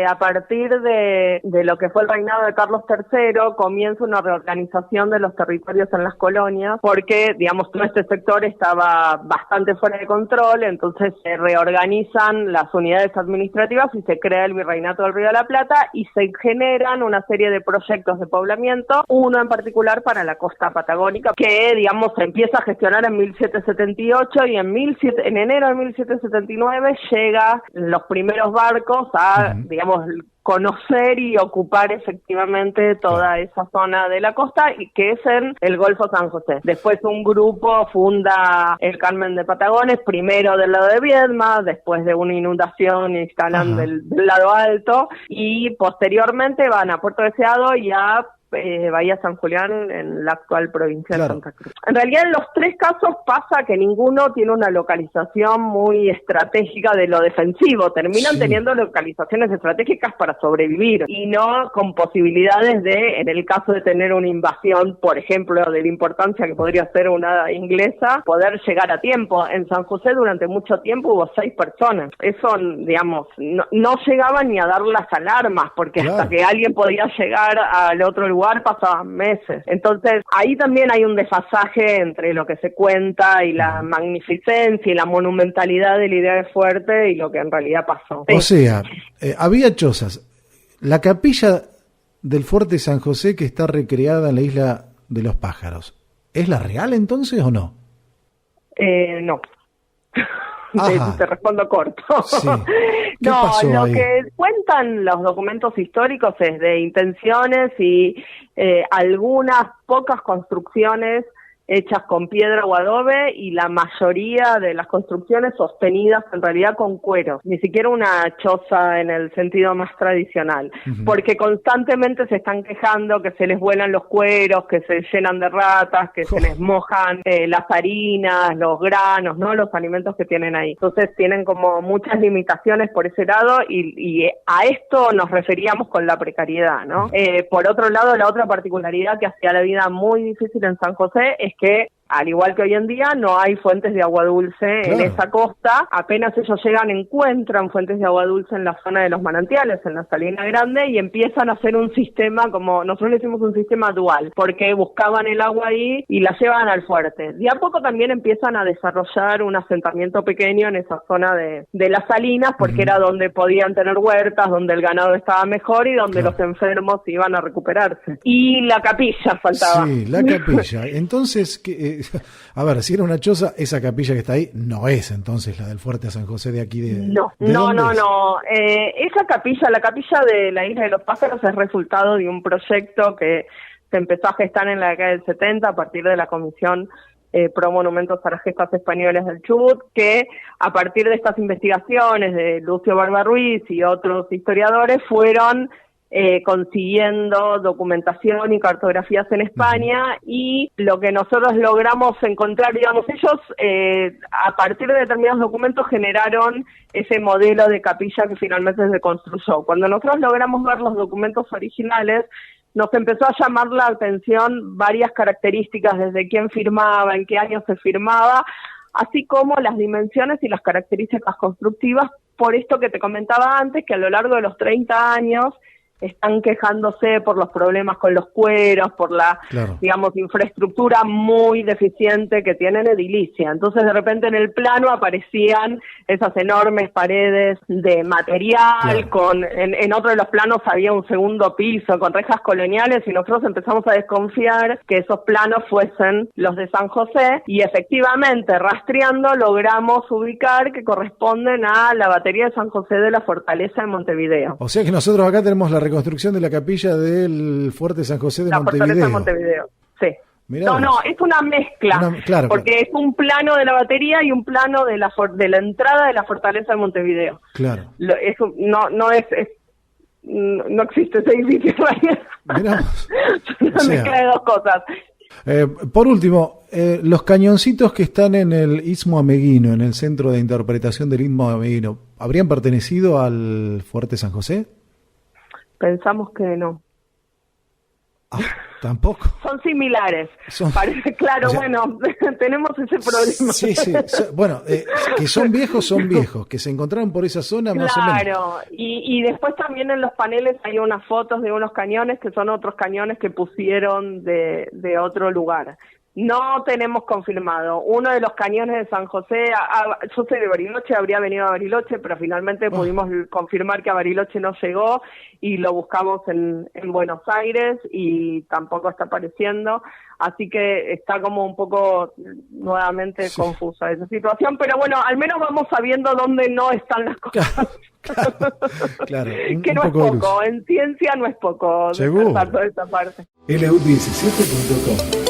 A partir de lo que fue el reinado de Carlos III, comienza una reorganización de los territorios en las colonias, porque, digamos, todo este sector estaba bastante fuera de control, entonces se reorganizan las unidades administrativas y se crea el Virreinato del Río de la Plata y se generan una serie de proyectos de poblamiento, uno en particular para la costa patagónica, que, digamos, se empieza a gestionar en 1778 y en enero de 1779 llega los primeros barcos a, digamos, conocer y ocupar efectivamente toda esa zona de la costa, y que es en el Golfo San José. Después un grupo funda el Carmen de Patagones, primero del lado de Viedma, después de una inundación instalan del lado alto, y posteriormente van a Puerto Deseado y a Bahía San Julián, en la actual provincia de Santa Cruz. En realidad, en los tres casos pasa que ninguno tiene una localización muy estratégica de lo defensivo. Terminan teniendo localizaciones estratégicas para sobrevivir y no con posibilidades de, en el caso de tener una invasión, por ejemplo, de la importancia que podría ser una inglesa, poder llegar a tiempo. En San José durante mucho tiempo hubo 6 personas. Eso, digamos, no llegaban ni a dar las alarmas, porque hasta que alguien podía llegar al otro lugar pasaban meses. Entonces, ahí también hay un desfasaje entre lo que se cuenta y la magnificencia y la monumentalidad de la idea de fuerte y lo que en realidad pasó. O sea, había chozas. La capilla del Fuerte San José, que está recreada en la isla de los Pájaros, ¿es la real entonces o no? No. Te respondo corto. Sí. No, lo que cuentan los documentos históricos es de intenciones y algunas pocas construcciones hechas con piedra o adobe, y la mayoría de las construcciones sostenidas en realidad con cueros, ni siquiera una choza en el sentido más tradicional, porque constantemente se están quejando que se les vuelan los cueros, que se llenan de ratas, que se les mojan las harinas, los granos, ¿no? Los alimentos que tienen ahí. Entonces tienen como muchas limitaciones por ese lado, y a esto nos referíamos con la precariedad, ¿no? Por otro lado, la otra particularidad que hacía la vida muy difícil en San José es que, al igual que hoy en día, no hay fuentes de agua dulce en esa costa. Apenas ellos llegan, encuentran fuentes de agua dulce en la zona de los manantiales, en la Salina Grande, y empiezan a hacer un sistema, como nosotros le decimos, un sistema dual, porque buscaban el agua ahí y la llevan al fuerte. De a poco también empiezan a desarrollar un asentamiento pequeño en esa zona de las salinas, porque era donde podían tener huertas, donde el ganado estaba mejor y donde los enfermos iban a recuperarse. Y la capilla faltaba. Sí, la capilla. Entonces, a ver, si era una choza, esa capilla que está ahí no es entonces la del Fuerte San José de aquí de... No. Esa capilla, la capilla de la Isla de los Pájaros, es resultado de un proyecto que se empezó a gestar en la década del 70 a partir de la Comisión Pro Monumentos para Gestas Españoles del Chubut, que a partir de estas investigaciones de Lucio Barba Ruiz y otros historiadores fueron consiguiendo documentación y cartografías en España, y lo que nosotros logramos encontrar, digamos, ellos a partir de determinados documentos generaron ese modelo de capilla que finalmente se construyó. Cuando nosotros logramos ver los documentos originales, nos empezó a llamar la atención varias características, desde quién firmaba, en qué año se firmaba, así como las dimensiones y las características constructivas, por esto que te comentaba antes, que a lo largo de los 30 años están quejándose por los problemas con los cueros, por la, digamos, infraestructura muy deficiente que tienen edilicia. Entonces, de repente en el plano aparecían esas enormes paredes de material, en otro de los planos había un segundo piso con rejas coloniales, y nosotros empezamos a desconfiar que esos planos fuesen los de San José, y efectivamente, rastreando, logramos ubicar que corresponden a la batería de San José de la Fortaleza de Montevideo. O sea que nosotros acá tenemos la reconstrucción de la capilla del Fuerte San José de Montevideo. La Fortaleza de Montevideo, sí. Mirá no, es una mezcla, porque es un plano de la batería y un plano de la entrada de la Fortaleza de Montevideo. Claro. No existe ese edificio. Miramos. Una mezcla de dos cosas. Por último, los cañoncitos que están en el Istmo Ameguino, en el Centro de Interpretación del Istmo Ameguino, ¿habrían pertenecido al Fuerte San José? Pensamos que no. Tampoco. Son similares. Parece claro, bueno, tenemos ese problema. Sí. Bueno, que son viejos, que se encontraron por esa zona más o menos. Claro, y después también en los paneles hay unas fotos de unos cañones que son otros cañones que pusieron de otro lugar. No tenemos confirmado. Uno de los cañones de San José, yo soy de Bariloche, habría venido a Bariloche, pero finalmente pudimos confirmar que a Bariloche no llegó y lo buscamos en Buenos Aires y tampoco está apareciendo. Así que está como un poco nuevamente confusa esa situación, pero bueno, al menos vamos sabiendo dónde no están las cosas. Claro, que no es poco, en ciencia no es poco. Seguro. Toda esa parte. LU17.com